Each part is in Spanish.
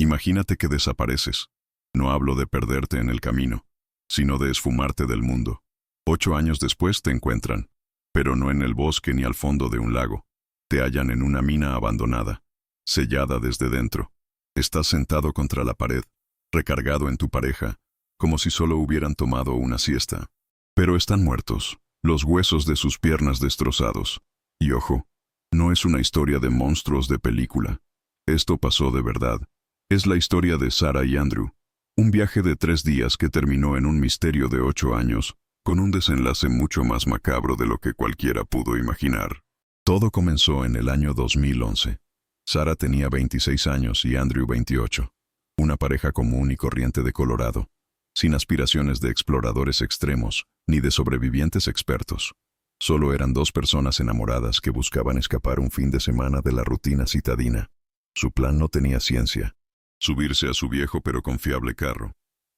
Imagínate que desapareces. No hablo de perderte en el camino, sino de esfumarte del mundo. 8 años después te encuentran, pero no en el bosque ni al fondo de un lago. Te hallan en una mina abandonada, sellada desde dentro. Estás sentado contra la pared, recargado en tu pareja, como si solo hubieran tomado una siesta. Pero están muertos, los huesos de sus piernas destrozados. Y ojo, no es una historia de monstruos de película. Esto pasó de verdad. Es la historia de Sarah y Andrew. Un viaje de 3 días que terminó en un misterio de 8 años, con un desenlace mucho más macabro de lo que cualquiera pudo imaginar. Todo comenzó en el año 2011. Sarah tenía 26 años y Andrew 28. Una pareja común y corriente de Colorado, sin aspiraciones de exploradores extremos, ni de sobrevivientes expertos. Solo eran 2 personas enamoradas que buscaban escapar un fin de semana de la rutina citadina. Su plan no tenía ciencia. Subirse a su viejo pero confiable carro,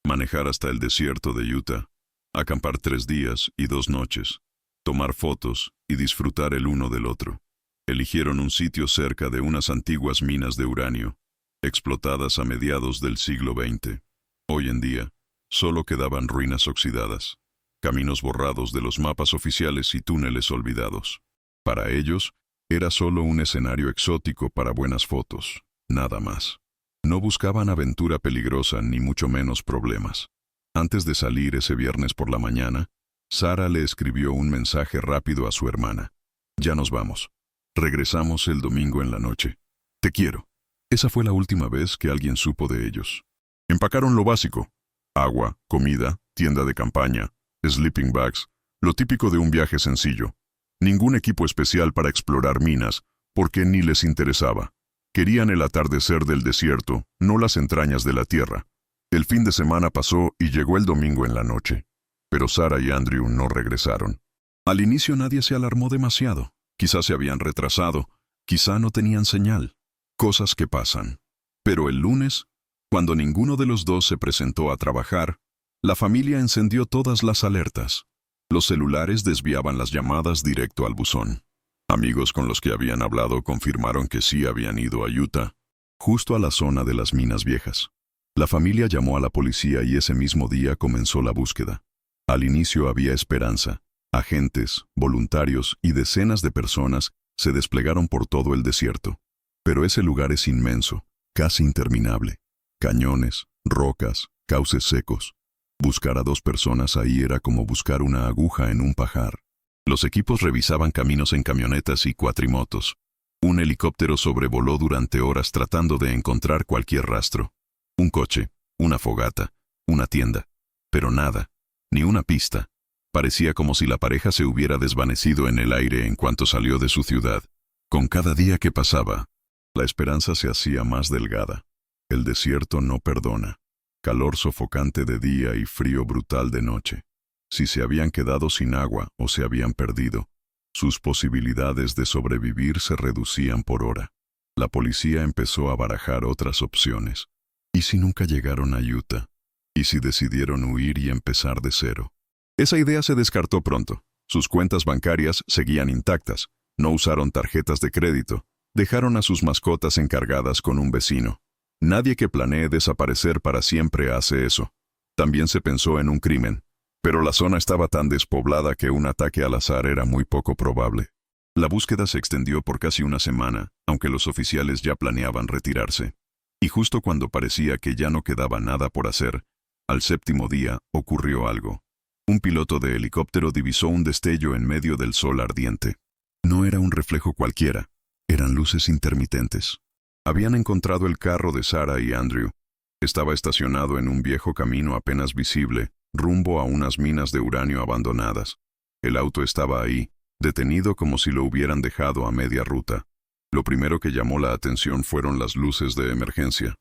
manejar hasta el desierto de Utah, acampar 3 días y 2 noches, tomar fotos y disfrutar el uno del otro. Eligieron un sitio cerca de unas antiguas minas de uranio, explotadas a mediados del siglo XX. Hoy en día, solo quedaban ruinas oxidadas, caminos borrados de los mapas oficiales y túneles olvidados. Para ellos, era solo un escenario exótico para buenas fotos, nada más. No buscaban aventura peligrosa ni mucho menos problemas. Antes de salir ese viernes por la mañana, Sarah le escribió un mensaje rápido a su hermana. Ya nos vamos. Regresamos el domingo en la noche. Te quiero. Esa fue la última vez que alguien supo de ellos. Empacaron lo básico: agua, comida, tienda de campaña, sleeping bags, lo típico de un viaje sencillo. Ningún equipo especial para explorar minas, porque ni les interesaba. Querían el atardecer del desierto, no las entrañas de la tierra. El fin de semana pasó y llegó el domingo en la noche. Pero Sarah y Andrew no regresaron. Al inicio nadie se alarmó demasiado. Quizás se habían retrasado, quizá no tenían señal. Cosas que pasan. Pero el lunes, cuando ninguno de los dos se presentó a trabajar, la familia encendió todas las alertas. Los celulares desviaban las llamadas directo al buzón. Amigos con los que habían hablado confirmaron que sí habían ido a Utah, justo a la zona de las minas viejas. La familia llamó a la policía y ese mismo día comenzó la búsqueda. Al inicio había esperanza. Agentes, voluntarios y decenas de personas se desplegaron por todo el desierto. Pero ese lugar es inmenso, casi interminable. Cañones, rocas, cauces secos. Buscar a 2 personas ahí era como buscar una aguja en un pajar. Los equipos revisaban caminos en camionetas y cuatrimotos. Un helicóptero sobrevoló durante horas tratando de encontrar cualquier rastro. Un coche, una fogata, una tienda. Pero nada, ni una pista. Parecía como si la pareja se hubiera desvanecido en el aire en cuanto salió de su ciudad. Con cada día que pasaba, la esperanza se hacía más delgada. El desierto no perdona. Calor sofocante de día y frío brutal de noche. Si se habían quedado sin agua o se habían perdido, sus posibilidades de sobrevivir se reducían por hora. La policía empezó a barajar otras opciones. ¿Y si nunca llegaron a Utah? ¿Y si decidieron huir y empezar de cero? Esa idea se descartó pronto. Sus cuentas bancarias seguían intactas. No usaron tarjetas de crédito. Dejaron a sus mascotas encargadas con un vecino. Nadie que planee desaparecer para siempre hace eso. También se pensó en un crimen. Pero la zona estaba tan despoblada que un ataque al azar era muy poco probable. La búsqueda se extendió por casi una semana, aunque los oficiales ya planeaban retirarse. Y justo cuando parecía que ya no quedaba nada por hacer, al 7º día ocurrió algo. Un piloto de helicóptero divisó un destello en medio del sol ardiente. No era un reflejo cualquiera, eran luces intermitentes. Habían encontrado el carro de Sarah y Andrew. Estaba estacionado en un viejo camino apenas visible, rumbo a unas minas de uranio abandonadas. El auto estaba ahí, detenido como si lo hubieran dejado a media ruta. Lo primero que llamó la atención fueron las luces de emergencia.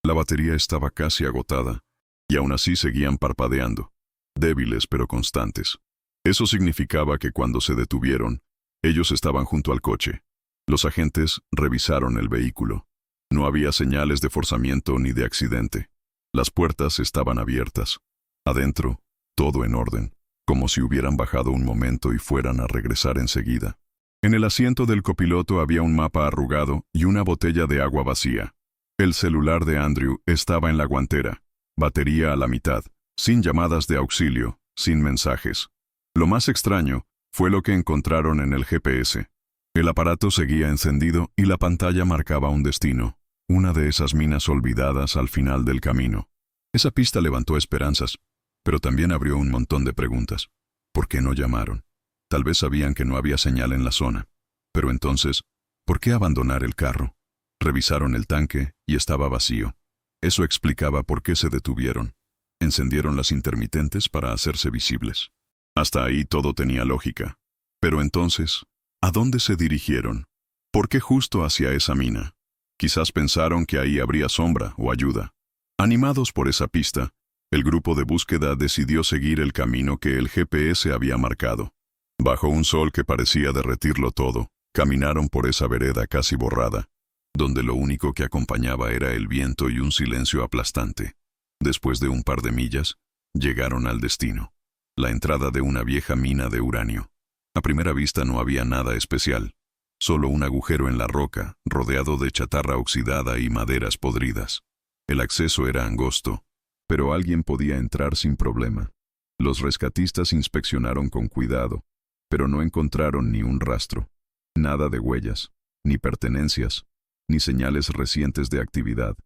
La batería estaba casi agotada, y aún así seguían parpadeando, débiles pero constantes. Eso significaba que cuando se detuvieron, ellos estaban junto al coche. Los agentes revisaron el vehículo. No había señales de forzamiento ni de accidente. Las puertas estaban abiertas. Adentro, todo en orden, como si hubieran bajado un momento y fueran a regresar enseguida. En el asiento del copiloto había un mapa arrugado y una botella de agua vacía. El celular de Andrew estaba en la guantera, batería a la mitad, sin llamadas de auxilio, sin mensajes. Lo más extraño fue lo que encontraron en el GPS. El aparato seguía encendido y la pantalla marcaba un destino, una de esas minas olvidadas al final del camino. Esa pista levantó esperanzas, pero también abrió un montón de preguntas. ¿Por qué no llamaron? Tal vez sabían que no había señal en la zona. Pero entonces, ¿por qué abandonar el carro? Revisaron el tanque y estaba vacío. Eso explicaba por qué se detuvieron. Encendieron las intermitentes para hacerse visibles. Hasta ahí todo tenía lógica. Pero entonces, ¿a dónde se dirigieron? ¿Por qué justo hacia esa mina? Quizás pensaron que ahí habría sombra o ayuda. Animados por esa pista, el grupo de búsqueda decidió seguir el camino que el GPS había marcado. Bajo un sol que parecía derretirlo todo, caminaron por esa vereda casi borrada, donde lo único que acompañaba era el viento y un silencio aplastante. Después de un par de millas, llegaron al destino, la entrada de una vieja mina de uranio. A primera vista no había nada especial, solo un agujero en la roca, rodeado de chatarra oxidada y maderas podridas. El acceso era angosto, pero alguien podía entrar sin problema. Los rescatistas inspeccionaron con cuidado, pero no encontraron ni un rastro, nada de huellas, ni pertenencias, ni señales recientes de actividad.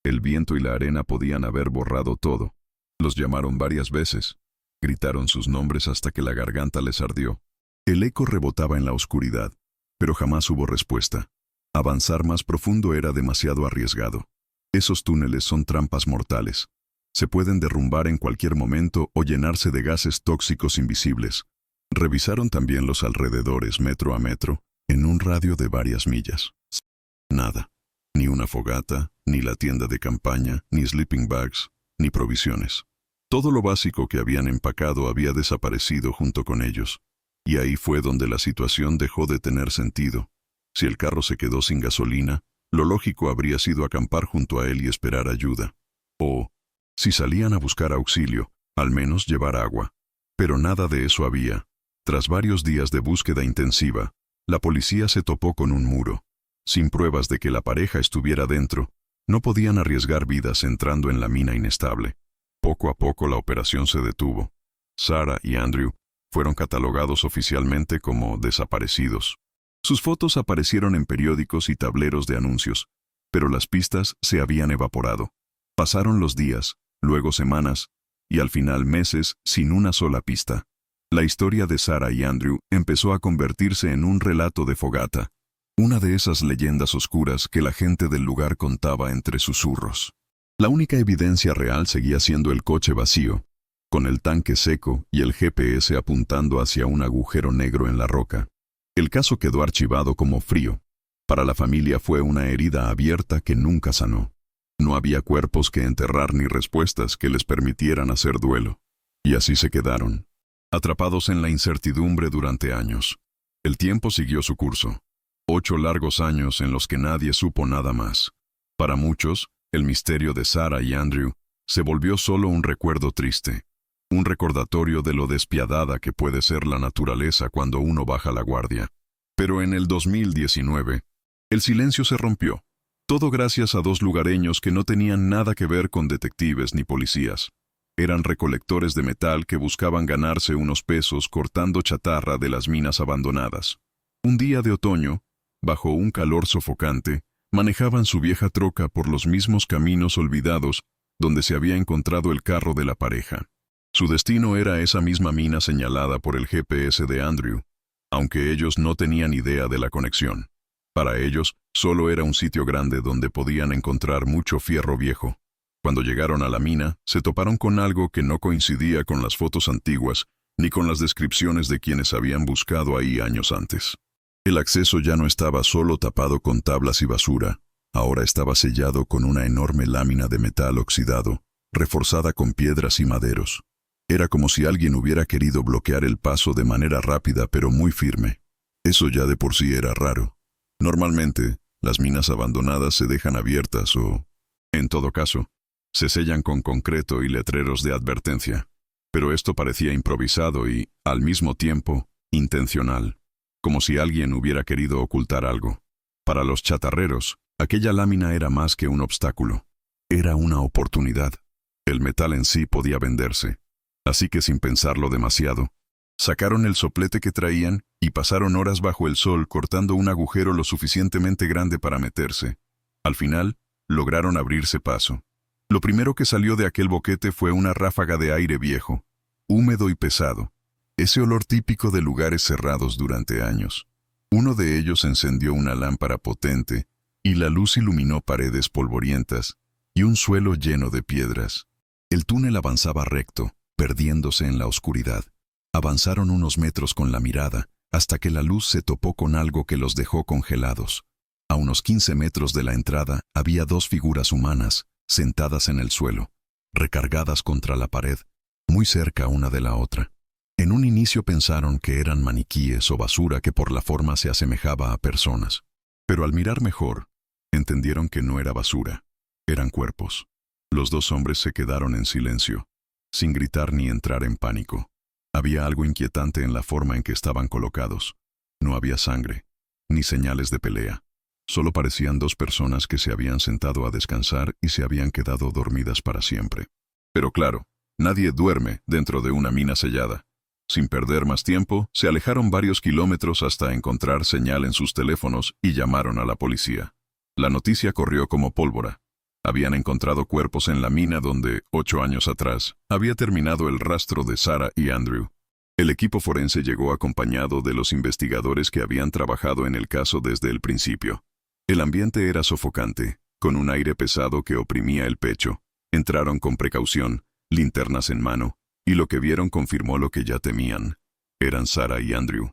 El viento y la arena podían haber borrado todo. Los llamaron varias veces, gritaron sus nombres hasta que la garganta les ardió. El eco rebotaba en la oscuridad, pero jamás hubo respuesta. Avanzar más profundo era demasiado arriesgado. Esos túneles son trampas mortales. Se pueden derrumbar en cualquier momento o llenarse de gases tóxicos invisibles. Revisaron también los alrededores metro a metro, en un radio de varias millas. Nada. Ni una fogata, ni la tienda de campaña, ni sleeping bags, ni provisiones. Todo lo básico que habían empacado había desaparecido junto con ellos. Y ahí fue donde la situación dejó de tener sentido. Si el carro se quedó sin gasolina, lo lógico habría sido acampar junto a él y esperar ayuda. O, si salían a buscar auxilio, al menos llevar agua. Pero nada de eso había. Tras varios días de búsqueda intensiva, la policía se topó con un muro. Sin pruebas de que la pareja estuviera dentro, no podían arriesgar vidas entrando en la mina inestable. Poco a poco la operación se detuvo. Sarah y Andrew fueron catalogados oficialmente como desaparecidos. Sus fotos aparecieron en periódicos y tableros de anuncios, pero las pistas se habían evaporado. Pasaron los días, luego semanas, y al final meses sin una sola pista. La historia de Sarah y Andrew empezó a convertirse en un relato de fogata, una de esas leyendas oscuras que la gente del lugar contaba entre susurros. La única evidencia real seguía siendo el coche vacío, con el tanque seco y el GPS apuntando hacia un agujero negro en la roca. El caso quedó archivado como frío. Para la familia fue una herida abierta que nunca sanó. No había cuerpos que enterrar ni respuestas que les permitieran hacer duelo. Y así se quedaron, atrapados en la incertidumbre durante años. El tiempo siguió su curso. 8 largos años en los que nadie supo nada más. Para muchos, el misterio de Sarah y Andrew se volvió solo un recuerdo triste, un recordatorio de lo despiadada que puede ser la naturaleza cuando uno baja la guardia. Pero en el 2019, el silencio se rompió, todo gracias a 2 lugareños que no tenían nada que ver con detectives ni policías. Eran recolectores de metal que buscaban ganarse unos pesos cortando chatarra de las minas abandonadas. Un día de otoño, bajo un calor sofocante, manejaban su vieja troca por los mismos caminos olvidados donde se había encontrado el carro de la pareja. Su destino era esa misma mina señalada por el GPS de Andrew, aunque ellos no tenían idea de la conexión. Para ellos, solo era un sitio grande donde podían encontrar mucho fierro viejo. Cuando llegaron a la mina, se toparon con algo que no coincidía con las fotos antiguas ni con las descripciones de quienes habían buscado ahí años antes. El acceso ya no estaba solo tapado con tablas y basura, ahora estaba sellado con una enorme lámina de metal oxidado, reforzada con piedras y maderos. Era como si alguien hubiera querido bloquear el paso de manera rápida pero muy firme. Eso ya de por sí era raro. Normalmente, las minas abandonadas se dejan abiertas o, en todo caso, se sellan con concreto y letreros de advertencia. Pero esto parecía improvisado y, al mismo tiempo, intencional, como si alguien hubiera querido ocultar algo. Para los chatarreros, Aquella lámina era más que un obstáculo. Era una oportunidad. El metal en sí podía venderse. Así que sin pensarlo demasiado, sacaron el soplete que traían y pasaron horas bajo el sol cortando un agujero lo suficientemente grande para meterse. Al final, lograron abrirse paso. Lo primero que salió de aquel boquete fue una ráfaga de aire viejo, húmedo y pesado. Ese olor típico de lugares cerrados durante años. Uno de ellos encendió una lámpara potente y la luz iluminó paredes polvorientas y un suelo lleno de piedras. El túnel avanzaba recto, perdiéndose en la oscuridad. Avanzaron unos metros con la mirada, hasta que la luz se topó con algo que los dejó congelados. A unos 15 metros de la entrada había dos figuras humanas, sentadas en el suelo, recargadas contra la pared, muy cerca una de la otra. En un inicio pensaron que eran maniquíes o basura que por la forma se asemejaba a personas. Pero al mirar mejor, entendieron que no era basura, eran cuerpos. Los dos hombres se quedaron en silencio, sin gritar ni entrar en pánico. Había algo inquietante en la forma en que estaban colocados. No había sangre, ni señales de pelea. Solo parecían dos personas que se habían sentado a descansar y se habían quedado dormidas para siempre. Pero claro, nadie duerme dentro de una mina sellada. Sin perder más tiempo, se alejaron varios kilómetros hasta encontrar señal en sus teléfonos y llamaron a la policía. La noticia corrió como pólvora. Habían encontrado cuerpos en la mina donde, 8 años atrás, había terminado el rastro de Sarah y Andrew. El equipo forense llegó acompañado de los investigadores que habían trabajado en el caso desde el principio. El ambiente era sofocante, con un aire pesado que oprimía el pecho. Entraron con precaución, linternas en mano, y lo que vieron confirmó lo que ya temían. Eran Sarah y Andrew.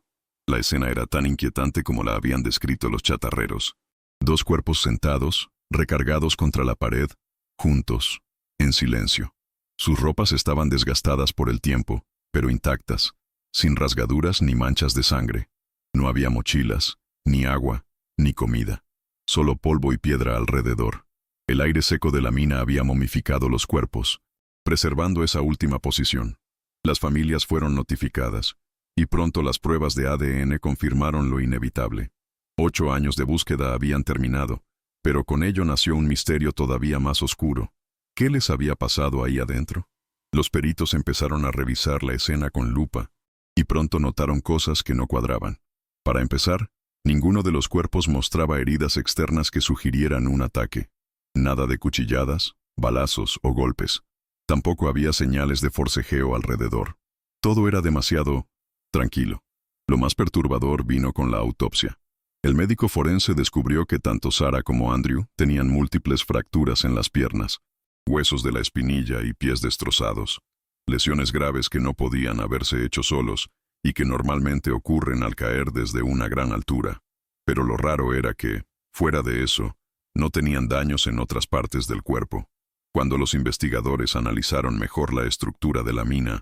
La escena era tan inquietante como la habían descrito los chatarreros. Dos cuerpos sentados, recargados contra la pared, juntos, en silencio. Sus ropas estaban desgastadas por el tiempo, pero intactas, sin rasgaduras ni manchas de sangre. No había mochilas, ni agua, ni comida. Solo polvo y piedra alrededor. El aire seco de la mina había momificado los cuerpos, preservando esa última posición. Las familias fueron notificadas, y pronto las pruebas de ADN confirmaron lo inevitable. 8 años de búsqueda habían terminado, pero con ello nació un misterio todavía más oscuro. ¿Qué les había pasado ahí adentro? Los peritos empezaron a revisar la escena con lupa, y pronto notaron cosas que no cuadraban. Para empezar, ninguno de los cuerpos mostraba heridas externas que sugirieran un ataque. Nada de cuchilladas, balazos o golpes. Tampoco había señales de forcejeo alrededor. Todo era demasiado tranquilo. Lo más perturbador vino con la autopsia. El médico forense descubrió que tanto Sarah como Andrew tenían múltiples fracturas en las piernas, huesos de la espinilla y pies destrozados, lesiones graves que no podían haberse hecho solos y que normalmente ocurren al caer desde una gran altura. Pero lo raro era que, fuera de eso, no tenían daños en otras partes del cuerpo. Cuando los investigadores analizaron mejor la estructura de la mina,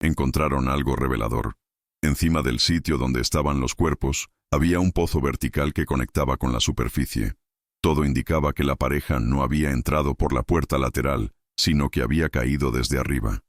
encontraron algo revelador. Encima del sitio donde estaban los cuerpos, había un pozo vertical que conectaba con la superficie. Todo indicaba que la pareja no había entrado por la puerta lateral, sino que había caído desde arriba.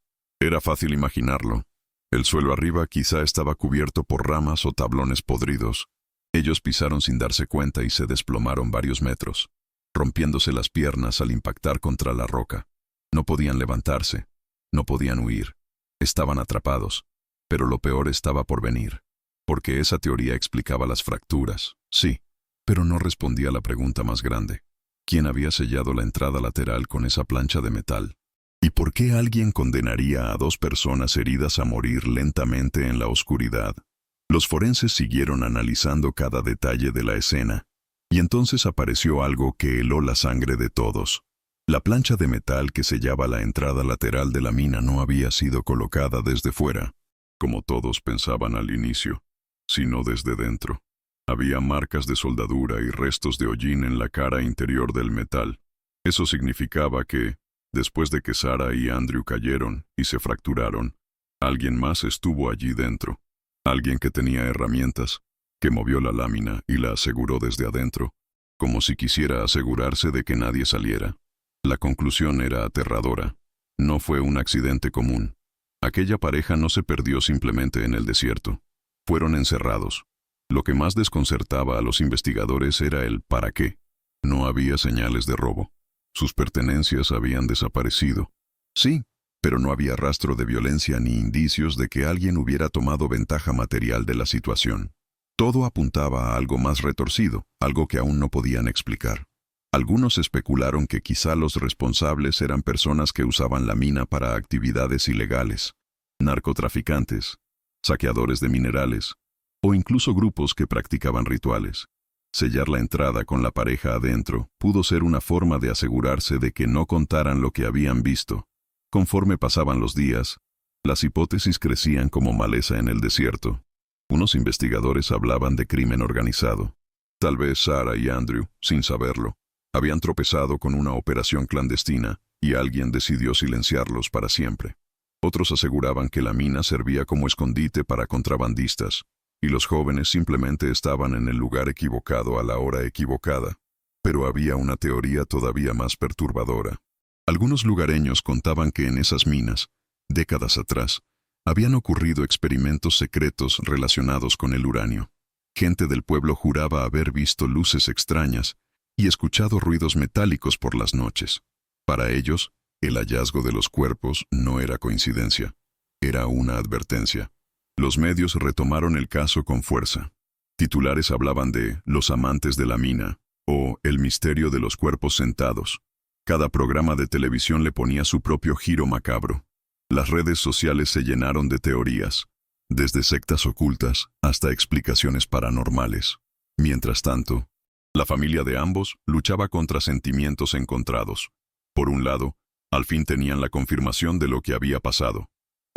Era fácil imaginarlo. El suelo arriba quizá estaba cubierto por ramas o tablones podridos. Ellos pisaron sin darse cuenta y se desplomaron varios metros, rompiéndose las piernas al impactar contra la roca. No podían levantarse, no podían huir. Estaban atrapados, pero lo peor estaba por venir. Porque esa teoría explicaba las fracturas, sí, pero no respondía a la pregunta más grande. ¿Quién había sellado la entrada lateral con esa plancha de metal? ¿Y por qué alguien condenaría a 2 personas heridas a morir lentamente en la oscuridad? Los forenses siguieron analizando cada detalle de la escena, y entonces apareció algo que heló la sangre de todos. La plancha de metal que sellaba la entrada lateral de la mina no había sido colocada desde fuera, como todos pensaban al inicio, sino desde dentro. Había marcas de soldadura y restos de hollín en la cara interior del metal. Eso significaba que, después de que Sarah y Andrew cayeron y se fracturaron, alguien más estuvo allí dentro. Alguien que tenía herramientas, que movió la lámina y la aseguró desde adentro, como si quisiera asegurarse de que nadie saliera. La conclusión era aterradora. No fue un accidente común. Aquella pareja no se perdió simplemente en el desierto. Fueron encerrados. Lo que más desconcertaba a los investigadores era el ¿para qué? No había señales de robo. Sus pertenencias habían desaparecido. Sí, pero no había rastro de violencia ni indicios de que alguien hubiera tomado ventaja material de la situación. Todo apuntaba a algo más retorcido, algo que aún no podían explicar. Algunos especularon que quizá los responsables eran personas que usaban la mina para actividades ilegales, narcotraficantes, saqueadores de minerales, o incluso grupos que practicaban rituales. Sellar la entrada con la pareja adentro pudo ser una forma de asegurarse de que no contaran lo que habían visto. Conforme pasaban los días, las hipótesis crecían como maleza en el desierto. Unos investigadores hablaban de crimen organizado. Tal vez Sarah y Andrew, sin saberlo, habían tropezado con una operación clandestina y alguien decidió silenciarlos para siempre. Otros aseguraban que la mina servía como escondite para contrabandistas, y los jóvenes simplemente estaban en el lugar equivocado a la hora equivocada. Pero había una teoría todavía más perturbadora. Algunos lugareños contaban que en esas minas, décadas atrás, habían ocurrido experimentos secretos relacionados con el uranio. Gente del pueblo juraba haber visto luces extrañas y escuchado ruidos metálicos por las noches. Para ellos, el hallazgo de los cuerpos no era coincidencia, era una advertencia. Los medios retomaron el caso con fuerza. Titulares hablaban de «Los amantes de la mina» o «El misterio de los cuerpos sentados». Cada programa de televisión le ponía su propio giro macabro. Las redes sociales se llenaron de teorías, desde sectas ocultas hasta explicaciones paranormales. Mientras tanto, la familia de ambos luchaba contra sentimientos encontrados. Por un lado, al fin tenían la confirmación de lo que había pasado.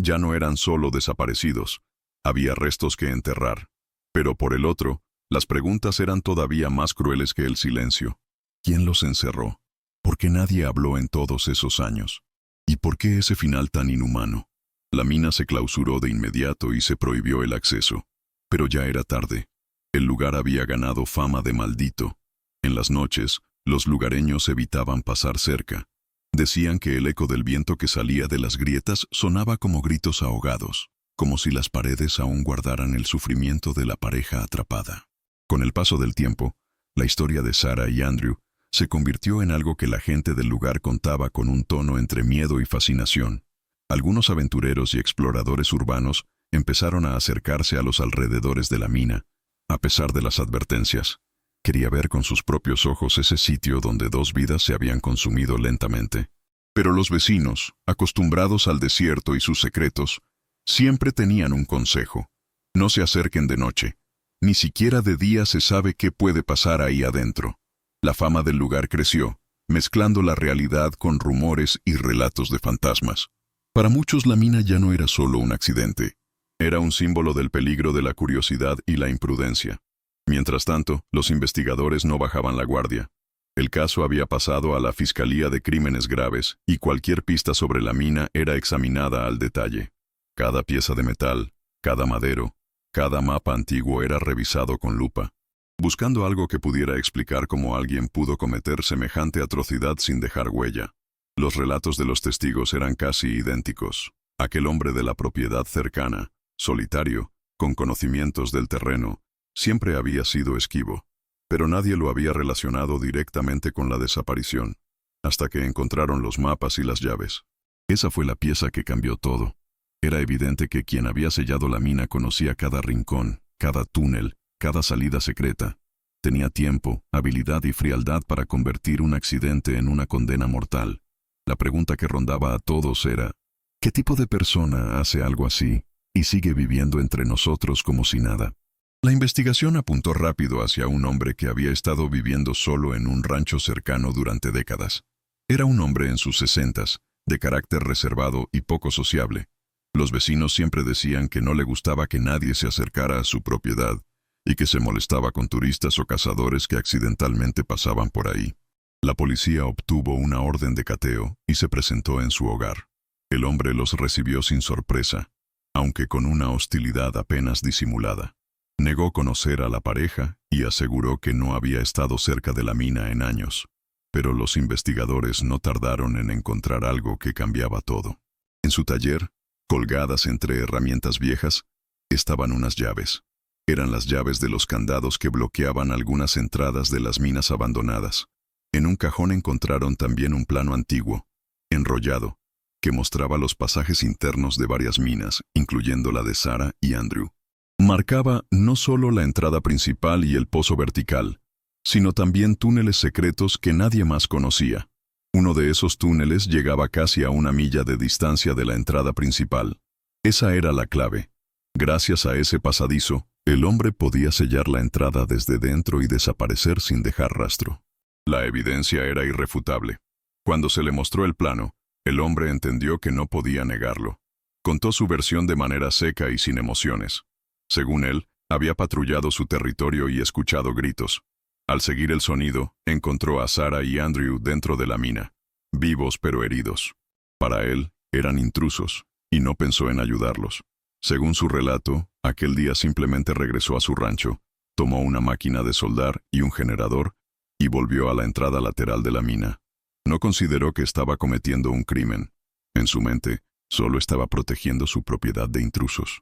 Ya no eran solo desaparecidos, había restos que enterrar. Pero por el otro, las preguntas eran todavía más crueles que el silencio. ¿Quién los encerró? ¿Por qué nadie habló en todos esos años? ¿Y por qué ese final tan inhumano? La mina se clausuró de inmediato y se prohibió el acceso. Pero ya era tarde. El lugar había ganado fama de maldito. En las noches, los lugareños evitaban pasar cerca. Decían que el eco del viento que salía de las grietas sonaba como gritos ahogados, como si las paredes aún guardaran el sufrimiento de la pareja atrapada. Con el paso del tiempo, la historia de Sarah y Andrew se convirtió en algo que la gente del lugar contaba con un tono entre miedo y fascinación. Algunos aventureros y exploradores urbanos empezaron a acercarse a los alrededores de la mina, a pesar de las advertencias. Quería ver con sus propios ojos ese sitio donde 2 vidas se habían consumido lentamente. Pero los vecinos, acostumbrados al desierto y sus secretos, siempre tenían un consejo: no se acerquen de noche. Ni siquiera de día se sabe qué puede pasar ahí adentro. La fama del lugar creció, mezclando la realidad con rumores y relatos de fantasmas. Para muchos la mina ya no era solo un accidente. Era un símbolo del peligro de la curiosidad y la imprudencia. Mientras tanto, los investigadores no bajaban la guardia. El caso había pasado a la Fiscalía de Crímenes Graves y cualquier pista sobre la mina era examinada al detalle. Cada pieza de metal, cada madero, cada mapa antiguo era revisado con lupa, buscando algo que pudiera explicar cómo alguien pudo cometer semejante atrocidad sin dejar huella. Los relatos de los testigos eran casi idénticos. Aquel hombre de la propiedad cercana, solitario, con conocimientos del terreno, siempre había sido esquivo, pero nadie lo había relacionado directamente con la desaparición, hasta que encontraron los mapas y las llaves. Esa fue la pieza que cambió todo. Era evidente que quien había sellado la mina conocía cada rincón, cada túnel, cada salida secreta. Tenía tiempo, habilidad y frialdad para convertir un accidente en una condena mortal. La pregunta que rondaba a todos era: ¿qué tipo de persona hace algo así y sigue viviendo entre nosotros como si nada? La investigación apuntó rápido hacia un hombre que había estado viviendo solo en un rancho cercano durante décadas. Era un hombre en sus 60s, de carácter reservado y poco sociable. Los vecinos siempre decían que no le gustaba que nadie se acercara a su propiedad y que se molestaba con turistas o cazadores que accidentalmente pasaban por ahí. La policía obtuvo una orden de cateo y se presentó en su hogar. El hombre los recibió sin sorpresa, aunque con una hostilidad apenas disimulada. Negó conocer a la pareja y aseguró que no había estado cerca de la mina en años. Pero los investigadores no tardaron en encontrar algo que cambiaba todo. En su taller, colgadas entre herramientas viejas, estaban unas llaves. Eran las llaves de los candados que bloqueaban algunas entradas de las minas abandonadas. En un cajón encontraron también un plano antiguo, enrollado, que mostraba los pasajes internos de varias minas, incluyendo la de Sarah y Andrew. Marcaba no solo la entrada principal y el pozo vertical, sino también túneles secretos que nadie más conocía. Uno de esos túneles llegaba casi a 1 milla de distancia de la entrada principal. Esa era la clave. Gracias a ese pasadizo, el hombre podía sellar la entrada desde dentro y desaparecer sin dejar rastro. La evidencia era irrefutable. Cuando se le mostró el plano, el hombre entendió que no podía negarlo. Contó su versión de manera seca y sin emociones. Según él, había patrullado su territorio y escuchado gritos. Al seguir el sonido, encontró a Sarah y Andrew dentro de la mina, vivos pero heridos. Para él, eran intrusos, y no pensó en ayudarlos. Según su relato, aquel día simplemente regresó a su rancho, tomó una máquina de soldar y un generador, y volvió a la entrada lateral de la mina. No consideró que estaba cometiendo un crimen. En su mente, solo estaba protegiendo su propiedad de intrusos.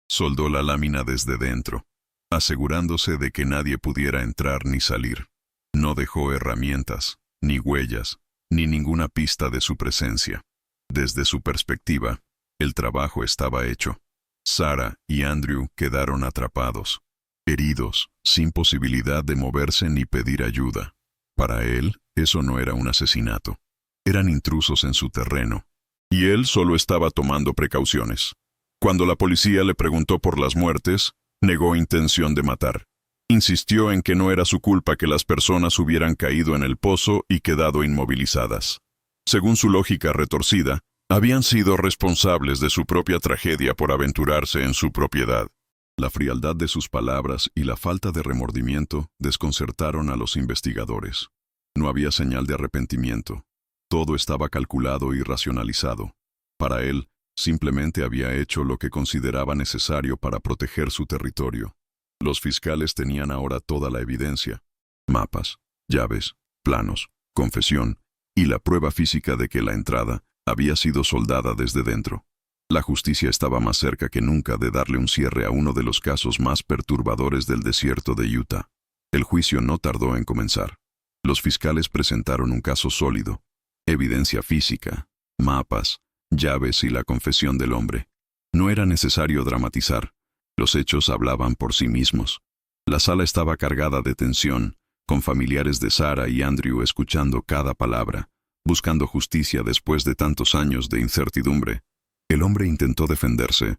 Soldó la lámina desde dentro, asegurándose de que nadie pudiera entrar ni salir. No dejó herramientas, ni huellas, ni ninguna pista de su presencia. Desde su perspectiva, el trabajo estaba hecho. Sarah y Andrew quedaron atrapados, heridos, sin posibilidad de moverse ni pedir ayuda. Para él, eso no era un asesinato. Eran intrusos en su terreno, y él solo estaba tomando precauciones. Cuando la policía le preguntó por las muertes, negó intención de matar. Insistió en que no era su culpa que las personas hubieran caído en el pozo y quedado inmovilizadas. Según su lógica retorcida, habían sido responsables de su propia tragedia por aventurarse en su propiedad. La frialdad de sus palabras y la falta de remordimiento desconcertaron a los investigadores. No había señal de arrepentimiento. Todo estaba calculado y racionalizado. Para él, simplemente había hecho lo que consideraba necesario para proteger su territorio. Los fiscales tenían ahora toda la evidencia: mapas, llaves, planos, confesión y la prueba física de que la entrada había sido soldada desde dentro. La justicia estaba más cerca que nunca de darle un cierre a uno de los casos más perturbadores del desierto de Utah. El juicio no tardó en comenzar. Los fiscales presentaron un caso sólido: evidencia física, mapas, llaves y la confesión del hombre. No era necesario dramatizar. Los hechos hablaban por sí mismos. La sala estaba cargada de tensión, con familiares de Sarah y Andrew escuchando cada palabra, buscando justicia después de tantos años de incertidumbre. El hombre intentó defenderse.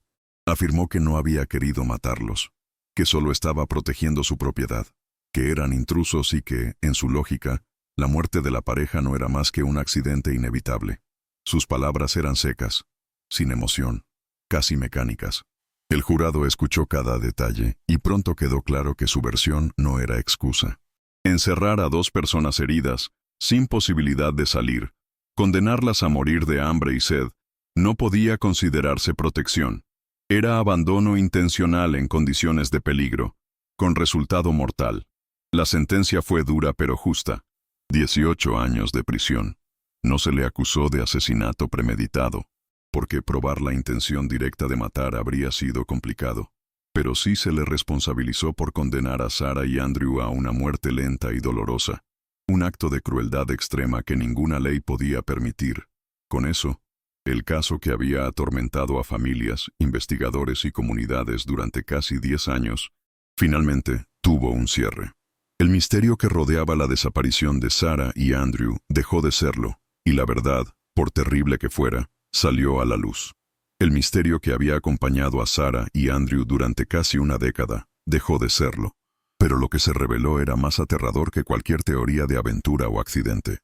Afirmó que no había querido matarlos, que solo estaba protegiendo su propiedad, que eran intrusos y que, en su lógica, la muerte de la pareja no era más que un accidente inevitable. Sus palabras eran secas, sin emoción, casi mecánicas. El jurado escuchó cada detalle y pronto quedó claro que su versión no era excusa. Encerrar a 2 personas heridas, sin posibilidad de salir, condenarlas a morir de hambre y sed, no podía considerarse protección. Era abandono intencional en condiciones de peligro, con resultado mortal. La sentencia fue dura pero justa: 18 años de prisión. No se le acusó de asesinato premeditado, porque probar la intención directa de matar habría sido complicado. Pero sí se le responsabilizó por condenar a Sarah y Andrew a una muerte lenta y dolorosa, un acto de crueldad extrema que ninguna ley podía permitir. Con eso, el caso que había atormentado a familias, investigadores y comunidades durante casi 10 años, finalmente tuvo un cierre. El misterio que rodeaba la desaparición de Sarah y Andrew dejó de serlo, y la verdad, por terrible que fuera, salió a la luz. El misterio que había acompañado a Sarah y Andrew durante casi una década dejó de serlo. Pero lo que se reveló era más aterrador que cualquier teoría de aventura o accidente.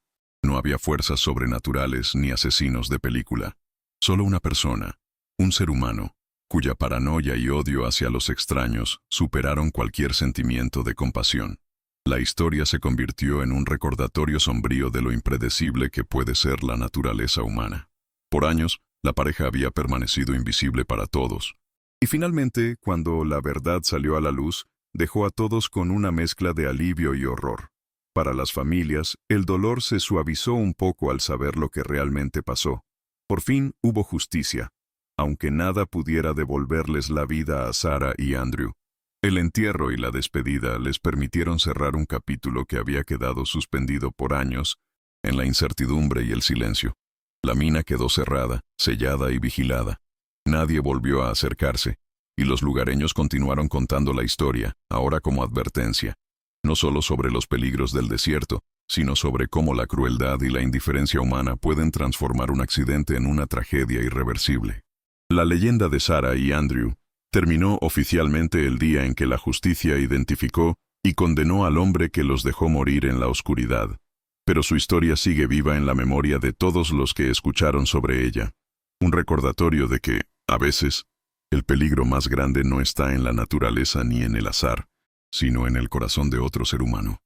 No había fuerzas sobrenaturales ni asesinos de película. Solo una persona, un ser humano, cuya paranoia y odio hacia los extraños superaron cualquier sentimiento de compasión. La historia se convirtió en un recordatorio sombrío de lo impredecible que puede ser la naturaleza humana. Por años, la pareja había permanecido invisible para todos. Y finalmente, cuando la verdad salió a la luz, dejó a todos con una mezcla de alivio y horror. Para las familias, el dolor se suavizó un poco al saber lo que realmente pasó. Por fin hubo justicia, aunque nada pudiera devolverles la vida a Sarah y Andrew. El entierro y la despedida les permitieron cerrar un capítulo que había quedado suspendido por años en la incertidumbre y el silencio. La mina quedó cerrada, sellada y vigilada. Nadie volvió a acercarse, y los lugareños continuaron contando la historia, ahora como advertencia, no solo sobre los peligros del desierto, sino sobre cómo la crueldad y la indiferencia humana pueden transformar un accidente en una tragedia irreversible. La leyenda de Sarah y Andrew terminó oficialmente el día en que la justicia identificó y condenó al hombre que los dejó morir en la oscuridad. Pero su historia sigue viva en la memoria de todos los que escucharon sobre ella. Un recordatorio de que, a veces, el peligro más grande no está en la naturaleza ni en el azar, sino en el corazón de otro ser humano.